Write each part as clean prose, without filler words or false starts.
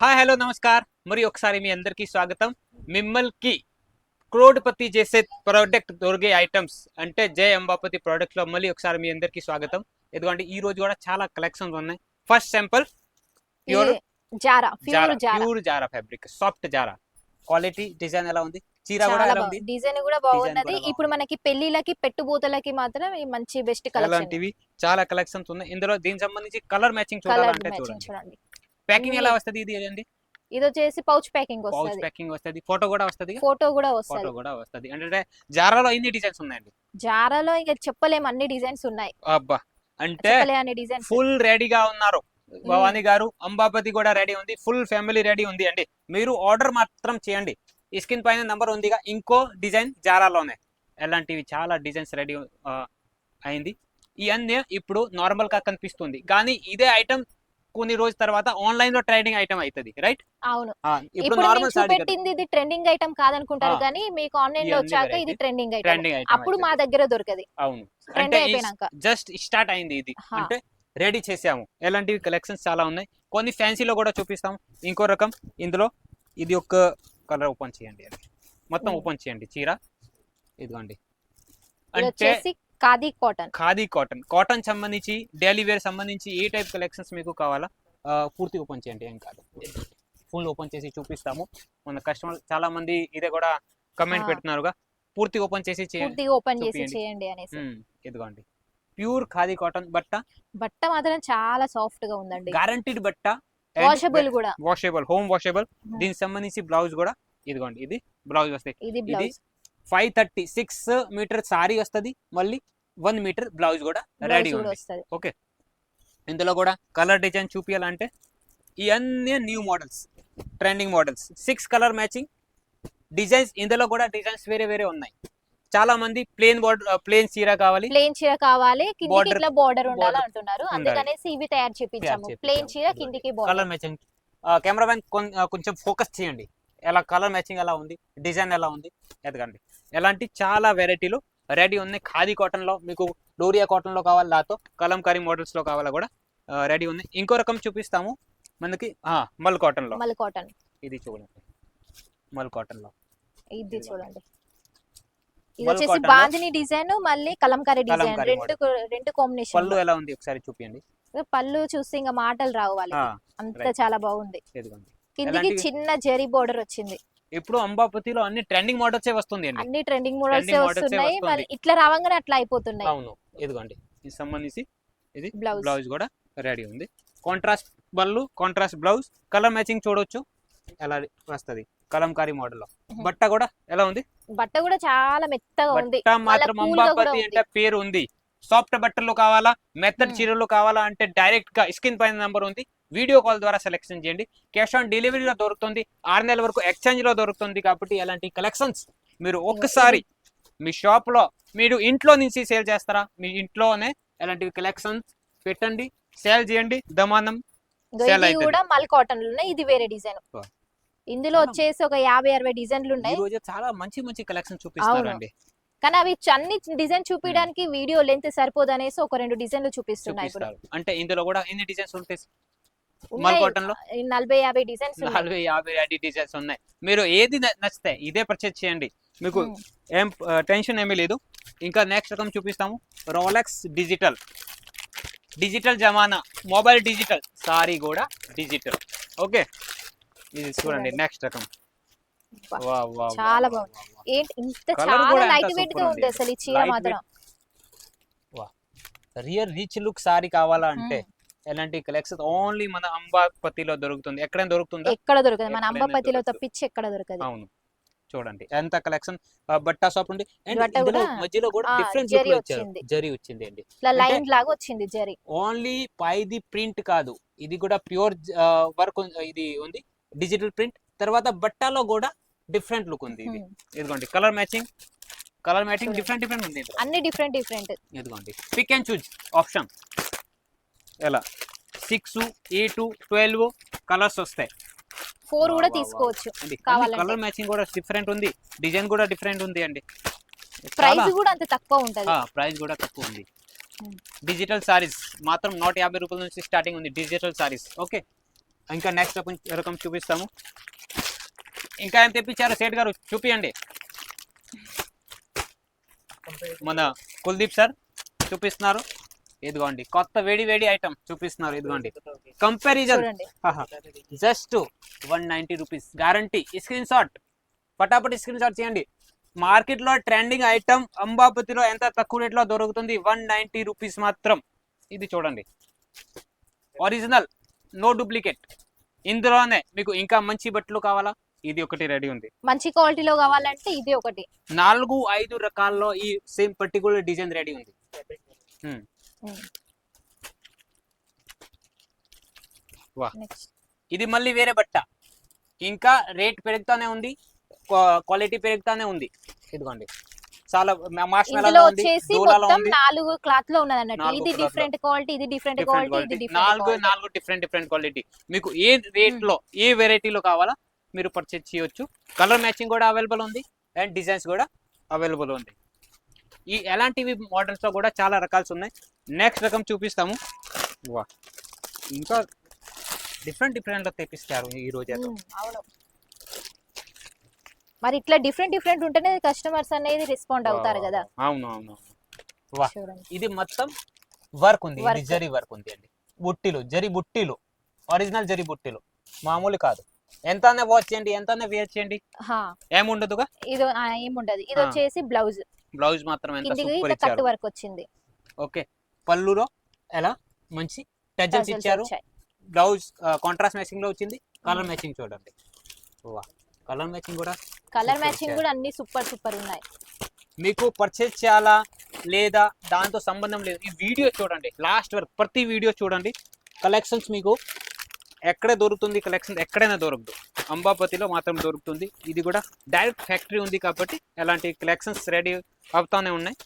Hi hello namaskar మరి ఒకసారి మీ అందరికీ స్వాగతం మిమ్మల్కి క్రోడ్పతి చేసే ప్రోడక్ట్ దొరికే ఐటమ్స్ అంటే జై అంబాపతి ప్రోడక్ట్ లో మళ్ళీ ఒకసారి మీ అందరికీ స్వాగతం. ఎందుకంటే ఈ రోజు కూడా చాలా కలెక్షన్స్ ఉన్నాయి. First sample pure pure Zara fabric, soft Zara quality. Design ఎలా ఉంది? చీర కూడా ఎలా ఉంది? డిజైన్ కూడా బాగున్నది. ఇప్పుడు మనకి పెళ్లిలకి పెట్టుబోతలకి మాత్రం ఈ మంచి బెస్ట్ కలెక్షన్. అలాంటివి చాలా కలెక్షన్స్ ఉన్నాయి ఇందులో. దీనికి సంబంధించి కలర్ మ్యాచింగ్ చూడాలంటే చూడండి. ప్యాకింగ్ ఎలా వస్తది? ఇది అండి ఇది వచ్చేసి పౌచ్ ప్యాకింగ్ వస్తది. పౌచ్ ప్యాకింగ్ వస్తది. ఫోటో కూడా వస్తది. ఫోటో కూడా వస్తది. అంటే జారాలో ఎన్ని డిజైన్స్ ఉన్నాయండి? జారాలో ఇక చెప్పలేము, అన్ని డిజైన్స్ ఉన్నాయి. అబ్బా, అంటే ఫుల్ రెడీగా ఉన్నారు. భవానీ గారు, అంబాపతి కూడా రెడీ ఉంది, ఫుల్ ఫ్యామిలీ రెడీ ఉంది అండి. మీరు ఆర్డర్ మాత్రం చేయండి. ఈ స్క్రీన్ పైన నంబర్ ఉందిగా. ఇంకో డిజైన్ జారాలోనే ఎలాంటివి చాలా డిజైన్స్ రెడీ అయింది. ఇవన్నీ ఇప్పుడు నార్మల్ గా కనిపిస్తుంది, కానీ ఇదే ఐటమ్ కొన్ని రోజుల తర్వాత ఆన్లైన్ లో ట్రెండింగ్ ఐటమ్ అవుతుంది, రైట్? అవును. ఇప్పుడు నార్మల్ చూపెట్టింది ఇది ట్రెండింగ్ ఐటమ్ కాదనుకుంటారు, కానీ మీకు ఆన్లైన్ లో వచ్చాక ఇది ట్రెండింగ్ ఐటమ్. అప్పుడు మా దగ్గర దొరకదు. అవును, అంటే జస్ట్ స్టార్ట్ అయింది ఇది. అంటే రెడీ చేసాము. ఎలాంటివి కలెక్షన్స్ చాలా ఉన్నాయి. కొన్ని ఫ్యాన్సీలో కూడా చూపిస్తాం. ఇంకో రకం ఇందులో ఇది ఒక కలర్ ఓపెన్ చేయండి, అది మొత్తం ఓపెన్ చేయండి. చీర ఇదిగోండి. అంటే ఖాదీ కాటన్ సంబంధించి డైలీ వేర్ సంబంధించి ఏ టైప్ కలెక్షన్స్ మీకు కావాలా పూర్తి ఓపెన్ చేయండి. ఏం కాదు, ఫుల్ ఓపెన్ చేసి చూపిస్తాము. మన కస్టమర్ చాలా మంది ఇదే కూడా కమెంట్ పెడుతున్నారుగా, పూర్తి ఓపెన్ చేసి చేయండి అనేసి. ఇదిగోండి, ప్యూర్ ఖాదీ కాటన్ బట్ట మాత్రం చాలా సాఫ్ట్ గా ఉందండి. గ్యారంటీడ్ బట్ట, వాషబుల్, హోమ్ వాషబుల్. దీనికి సంబంధించి బ్లౌజ్ కూడా ఇదిగోండి. ఇది బ్లౌజ్ వస్తాయి. ఇది 536 మీటర్ సారీ వస్తుంది. మళ్ళీ 1 మీటర్ బ్లౌజ్ కూడా రెడీ ఉంది. ఓకే, ఇందులో కూడా కలర్ డిజైన్ చూపించాలంటే ఇవన్నీ new models, trending models. 6 colour matching designs. ఇందులో కూడా డిజైన్స్ వేరే వేరే ఉన్నాయి. చాలా మంది ప్లేన్ చీర కావాలి, కిందికి ఇట్లా బోర్డర్ ఉండాలి అంటున్నారు. అందుకనేసి ఇవి తయారు చేపించాము. ప్లేన్ చీర కిందికి బోర్డర్. Colour matching. కెమెరామెన్ కొంచెం ఫోకస్ చేయండి. ఎలా కలర్ మ్యాచింగ్ ఎలా ఉంది, డిజైన్ ఎలా ఉంది, ఎదగండి. ఎలాంటి చాలా వెరైటీలు రెడీ ఉన్నాయి. ఖాదీ కాటన్ లో మీకు డోరియా కాటన్ లో కావాలి, లేకపోతే కలంకారీ మోడల్స్ లో కావాలా కూడా రెడీ ఉంది. ఇంకో రకం చూపిస్తాము మనకి మల్ కాటన్ లో. ఇది చూడండి, మల్ కాటన్ లో ఇది చూడండి. ఇది వచ్చేసి బాందిని డిజైన్, మళ్ళీ కలంకారీ డిజైన్, రెండు కాంబినేషన్. పళ్ళు ఎలా ఉంది ఒకసారి చూపియండి. పళ్ళు చూస్తే ఇంకా మాటలు రావు వాళ్ళకి, అంత చాలా బాగుంది. కిందికి చిన్న జెరీ బోర్డర్ వచ్చింది. ఇప్పుడు అంబాపతిలో అన్ని ట్రెండింగ్ మోడల్స్ వస్తుంది. అన్ని ట్రెండింగ్ మోడల్స్ వస్తున్నాయి. మళ్ళీ ఇట్లా రావంగానే అట్లా అయిపోతున్నాయి. అవును, ఇదిగోండి. ఇది సంబంధించి ఇది బ్లౌజ్ కూడా రెడీ ఉంది. కాంట్రాస్ట్ పళ్ళు, కాంట్రాస్ట్ బ్లౌజ్, కలర్ మ్యాచింగ్ చూడొచ్చు ఎలా వస్తుంది కలంకారీ మోడల్ లో. బట్ట కూడా ఎలా ఉంది? బట్ట కూడా చాలా మెత్తగా ఉంది. మాత్రం అంబాపతి అంటే పేరు ఉంది. సాఫ్ట్ బట్టలు కావాలా, మెత్తడ్ చీరలు కావాలా అంటే డైరెక్ట్ గా స్క్రీన్ పైన నంబర్ ఉంది, వీడియో కాల్ ద్వారా సెలెక్షన్ చేయండి. క్యాష్ ఆన్ డెలివరీలో దొరుకుతుంది, 6 నెలల వరకు ఎక్స్చేంజ్ లో దొరుకుతుంది. కాబట్టి అలాంటి కలెక్షన్స్ మీరు ఒక్కసారి మీ షాప్ లో, మీరు ఇంట్లో నుంచి సేల్ చేస్తారా, మీ ఇంట్లోనే అలాంటివి కలెక్షన్స్ పెట్టండి, సేల్ చేయండి. దమానం సేల్ అయితే కూడా మల్ కాటన్ లో ఇది వేరే డిజైన్. ఇందులో వచ్చేసి ఒక 50-60 డిజైన్లు ఉన్నాయి. ఈ రోజు చాలా మంచి మంచి కలెక్షన్ చూపిస్తారండి. కానీ అవి అన్ని డిజైన్ చూపించడానికి వీడియో లెంత్ సరిపోదు అనేసి ఒక 2 డిజైన్లు చూపిస్తున్నాయి. అంటే ఇందులో కూడా ఎన్ని డిజైన్స్ ఉంటాయి? మల్ కాటన్ లో 40-50 డిజైన్స్, 40-50 డిజైన్స్ ఉన్నాయి. మీరు ఏది నచ్చితే ఇదే పర్చేజ్ చేయండి, మీకు ఏం టెన్షన్ ఏమీ లేదు. ఇంకా నెక్స్ట్ రకం చూపిస్తాము. రోలెక్స్ డిజిటల్ జమానా, మొబైల్ డిజిటల్, సారీ కూడా డిజిటల్. ఓకే, ఇది చూడండి నెక్స్ట్ రకం. చాలా బాగుంది. ఏంటి ఇంత చాలా లైట్ వెయిట్ గా ఉంది అసలు ఈ చీర మాత్రం. రియల్ రిచ్ లుక్ సారీ కావాలా అంటే ఎలాంటి కలెక్షన్ ఓన్లీ మన అంబాపతిలో దొరుకుతుంది. ఎక్కడైనా దొరుకుతుందా? ఎక్కడ దొరకదు, మన అంబాపతిలో తప్పించి ఎక్కడ దొరకదు. అవును, చూడండి ఎంత కలెక్షన్. బట్టా షాప్ ఉంది. మధ్యలో కూడా డిఫరెంట్ జరీ వచ్చింది అండి, లైన్ లాగా వచ్చింది జరీ. ఓన్లీ పైది ప్రింట్ కాదు, ఇది కూడా ప్యూర్ వర్క్ ఇది ఉంది, డిజిటల్ ప్రింట్. తర్వాత బట్టలో కూడా డిఫరెంట్ లుక్ ఉంది. ఇది ఇదిగోండి, కలర్ మ్యాచింగ్ డిఫరెంట్ ఉంది. అన్ని డిఫరెంట్ ఇదిగోండి, పిక్ అండ్ చూజ్ ఆప్షన్. ఎలా 6, 8, 12 కలర్స్ వస్తాయి. 4 కూడా తీసుకోవచ్చు కావాలంటే. కలర్ మ్యాచింగ్ కూడా డిఫరెంట్ ఉంది, డిజైన్ కూడా డిఫరెంట్ ఉంది అండి. ప్రైస్ కూడా అంత తక్కువ ఉంటది. ప్రైస్ కూడా తక్కువ ఉంది. డిజిటల్ సారీస్ మాత్రం 150 రూపాయల నుంచి స్టార్టింగ్ ఉంది డిజిటల్ సారీస్. ఓకే, ఇంకా నెక్స్ట్ రకం చూపిస్తాము. ఇంకా ఏం తెప్పించారు సేట్ గారు చూపియండి. మన కుల్దీప్ సార్ చూపిస్తున్నారు. ఇదిగోండి కొత్త వేడి వేడి ఐటమ్ చూపిస్తున్నారు. ఇదిగోండి comparison just 190 rupees guarantee. Screenshot పటాపటి స్క్రీన్ షాట్ చేయండి. మార్కెట్ లో ట్రెండింగ్ ఐటమ్ అంబాపతిలో ఎంత తక్కువ రేట్లో దొరుకుతుంది, 190 రూపీస్ మాత్రం. ఇది చూడండి ఒరిజినల్, నో డూప్లికేట్. ఇందులోనే మీకు ఇంకా మంచి బట్టలు కావాలా, ఇది ఒకటి రెడీ ఉంది. మంచి క్వాలిటీలో కావాలంటే ఇది ఒకటి. 4-5 రకాల్లో ఈ సేమ్ పర్టికులర్ డిజైన్ రెడీ ఉంది. వా, ఇది మళ్ళీ వేరే బట్ట, ఇంకా రేట్ పెరుగుతానే ఉంది, క్వాలిటీ పెరుగుతానే ఉంది. ఇదిగోండి చాలా ఇందులో వచ్చేసి మొత్తం 4 క్లాత్ లో ఉన్నది అన్నట్టు. ఇది డిఫరెంట్ క్వాలిటీ, ఇది డిఫరెంట్ క్వాలిటీ, ఇది డిఫరెంట్ 4 డిఫరెంట్ క్వాలిటీ. మీకు ఏ రేట్ లో ఏ వెరైటీలో కావాలా మీరు పర్చేజ్ చేయొచ్చు. కలర్ మ్యాచింగ్ కూడా అవైలబుల్ ఉంది అండ్ డిజైన్స్ కూడా అవైలబుల్ ఉంది. ఈ ఎలాంటివి మోడల్స్ లో కూడా చాలా రకాలు ఉన్నాయి. నెక్స్ట్ రకం చూపిస్తాము. వా, ఇంకా డిఫరెంట్ లో తెప్పిస్తారు ఈ రోజు. అవును, మరి ఇట్లా డిఫరెంట్ ఉంటేనే కస్టమర్స్ అనేది రెస్పాండ్ అవుతారు కదా. అవును. వా, ఇది మొత్తం వర్క్ ఉంది, ఇది జరీ వర్క్ ఉంది అండి. బుట్టిలు, జరీ బుట్టిలు, ఒరిజినల్ జరీ బుట్టిలు, మామూలు కాదు. ఎంత వాచ్ చేయండి, ఎంత వేర్ చేయండి, ఏముండదుగా. ఇది ఏముండదు. ఇది వచ్చేసి బ్లౌజ్ మాత్రం ఎంత సూపర్ ఇచ్చారు. కట్ వర్క్ వచ్చింది. ఓకే, పళ్ళులో ఎలా మంచి టజల్స్ ఇచ్చారు. బ్లౌజ్ కాంట్రాస్ట్ మ్యాచింగ్ లో వచ్చింది. కలర్ మ్యాచింగ్ చూడండి. వా, కలర్ మ్యాచింగ్ కూడా అన్ని సూపర్ ఉన్నాయి. మీకు పర్చేజ్ చేయాలా లేదా దాంతో సంబంధం లేదు. ఈ వీడియో చూడండి లాస్ట్ వరకు, ప్రతి వీడియో చూడండి. కలెక్షన్స్ మీకు ఎక్కడ దొరుకుతుంది, కలెక్షన్ ఎక్కడైనా దొరకదు, అంబాపతిలో మాత్రం దొరుకుతుంది. ఇది కూడా డైరెక్ట్ ఫ్యాక్టరీ ఉంది కాబట్టి ఎలాంటి కలెక్షన్స్ రెడీ అవుతానే ఉన్నాయి.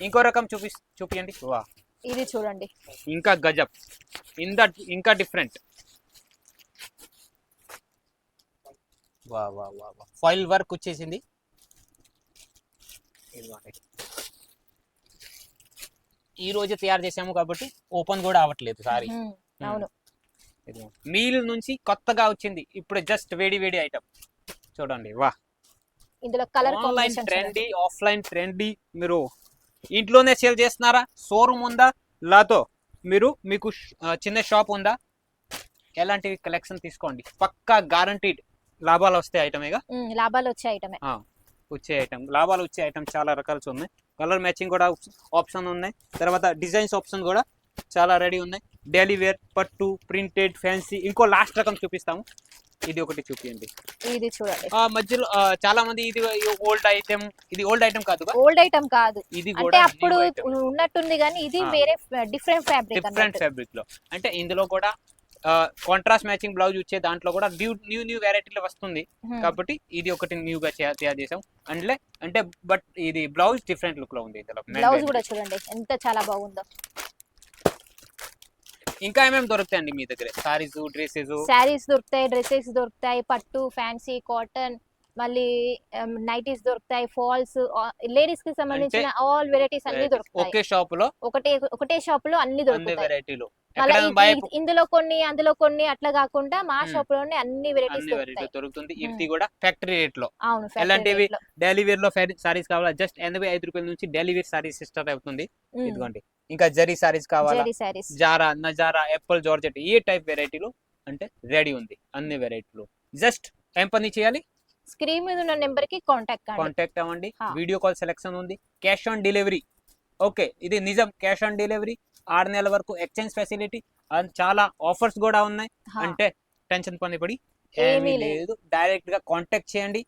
ఇంకో రకం చూపియండి. వా, ఇది చూడండి ఇంకా గజబ్, ఇంకా డిఫరెంట్. వా, ఫాయిల్ వర్క్ వచ్చేసింది. ఈ రోజు తయారు చేసాము కాబట్టి ఓపెన్ కూడా అవ్వట్లేదు సారీ. అవును, మీల్ నుంచి కొత్తగా వచ్చింది ఇప్పుడు, జస్ట్ వేడి ఐటమ్ చూడండి. వా, ఇందులో colour online trendy, offline trendy. మీరు ఇంట్లోనే సేల్ చేస్తున్నారా, షోరూమ్ ఉందా, లాతో మీకు చిన్న షాప్ ఉందా, ఎలాంటి కలెక్షన్ తీసుకోండి, పక్కా గ్యారంటీడ్ లాభాలు వస్తే ఐటమేగా. లాభాలు వచ్చే ఐటమే, లాభాలు వచ్చే ఐటమ్ చాలా రకాలు ఉన్నాయి. కలర్ మ్యాచింగ్ కూడా ఆప్షన్ ఉన్నాయి. తర్వాత డిజైన్స్ ఆప్షన్ కూడా చాలా రెడీ ఉన్నాయి. డైలీ వేర్, పట్టు, ప్రింటెడ్, ఫ్యాన్సీ. ఇంకో లాస్ట్ రకం చూపిస్తాము. ఇది ఒకటి చూపియండి. ఇది చూడండి. మధ్యలో చాలా మంది ఇది ఓల్డ్ ఐటమ్, ఇది ఓల్డ్ ఐటమ్ కాదు, ఇది కూడా అప్పుడు ఉన్నట్టుంది కానీ ఇది వేరే డిఫరెంట్ ఫ్యాబ్రిక్ లో. అంటే ఇందులో కూడా కాంట్రాస్ట్ మ్యాచింగ్ బ్లౌజ్ వచ్చే దాంట్లో కూడా న్యూ వెరైటీలో వస్తుంది కాబట్టి ఇది ఒకటి న్యూగా తయారు చేసాం. అంటే బట్ ఇది బ్లౌజ్ డిఫరెంట్ లుక్ లో ఉంది. బ్లౌజ్ కూడా చూడండి ఎంత చాలా బాగుందో. ఇంకా ఏమేమి దొరుకుతాయండి మీ దగ్గర? శారీస్ దొరుకుతాయి, డ్రెస్సెస్ దొరుకుతాయి, పట్టు, ఫ్యాన్సీ, కాటన్, మళ్ళీ నైటీస్ దొరుకుతాయి, ఫాల్స్, లేడీస్ కి సంబంధించిన ఆల్ వెరైటీస్ అన్ని దొరుకుతాయి. ఒకటే షాప్ లో అన్ని దొరుకుతాయి. ఇందులో కొన్ని అందులో కొన్ని అట్లా కాకుండా మా షాప్ లోనే అన్ని వెరైటీస్ దొరుకుతుంది. ఇది కూడా ఫ్యాక్టరీ రేట్ లో. అవును, ఎలాంటివి డైలీ వేర్ లో సారీస్ కావాలా, జస్ట్ 85 రూపాయల నుంచి డైలీ వేర్ సారీస్ స్టార్ట్ అవుతుంది. ఇదిగోండి. ఇంకా జరీ సారీస్ కావాలా, జారా, నజారా, ఎప్పల్, జార్జెట్, ఏ టైప్ వెరైటీలు అంటే రెడీ ఉంది. అన్ని వెరైటీలు. జస్ట్ ఏం పని చేయాలి, స్క్రీన్ మీద ఉన్న నెంబర్ కి కాంటాక్ట్ అవ్వండి. వీడియో కాల్ సెలెక్షన్ ఉంది, క్యాష్ ఆన్ డెలివరీ. ఓకే, ఇది నిజం, క్యాష్ ఆన్ డెలివరీ. 6 నెలల వరకు ఎక్స్చేంజ్ ఫెసిలిటీ, చాలా ఆఫర్స్ కూడా ఉన్నాయి. అంటే టెన్షన్ పడి ఏమీ లేదు, డైరెక్ట్ గా కాంటాక్ట్ చేయండి.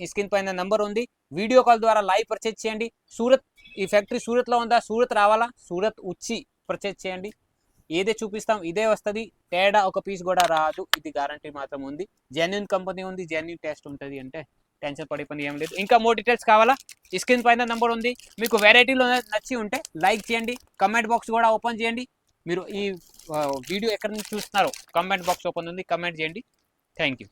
స్క్రీన్ పైన నంబర్ ఉంది, వీడియో కాల్ ద్వారా లైవ్ పర్చేజ్ చేయండి. సూరత్, ఈ ఫ్యాక్టరీ సూరత్ లో ఉందా, సూరత్ రావాలా, సూరత్ వచ్చి పర్చేజ్ చేయండి. ఏదే చూపిస్తాం ఇదే వస్తుంది, తేడా ఒక పీస్ కూడా రాదు. ఇది గ్యారంటీ మాత్రం ఉంది. జెన్యూన్ కంపెనీ ఉంది, జెన్యూన్ టెస్ట్ ఉంటుంది. అంటే టెన్షన్ పడే పని ఏం లేదు. ఇంకా మోర్ డీటెయిల్స్ కావాలా, స్క్రీన్ పైన నంబర్ ఉంది. మీకు వెరైటీలో నచ్చి ఉంటే లైక్ చేయండి, కమెంట్ బాక్స్ కూడా ఓపెన్ చేయండి. మీరు ఈ వీడియో ఎక్కడి నుంచి చూస్తున్నారో కమెంట్ బాక్స్ ఓపెన్ ఉంది, కమెంట్ చేయండి. Thank you.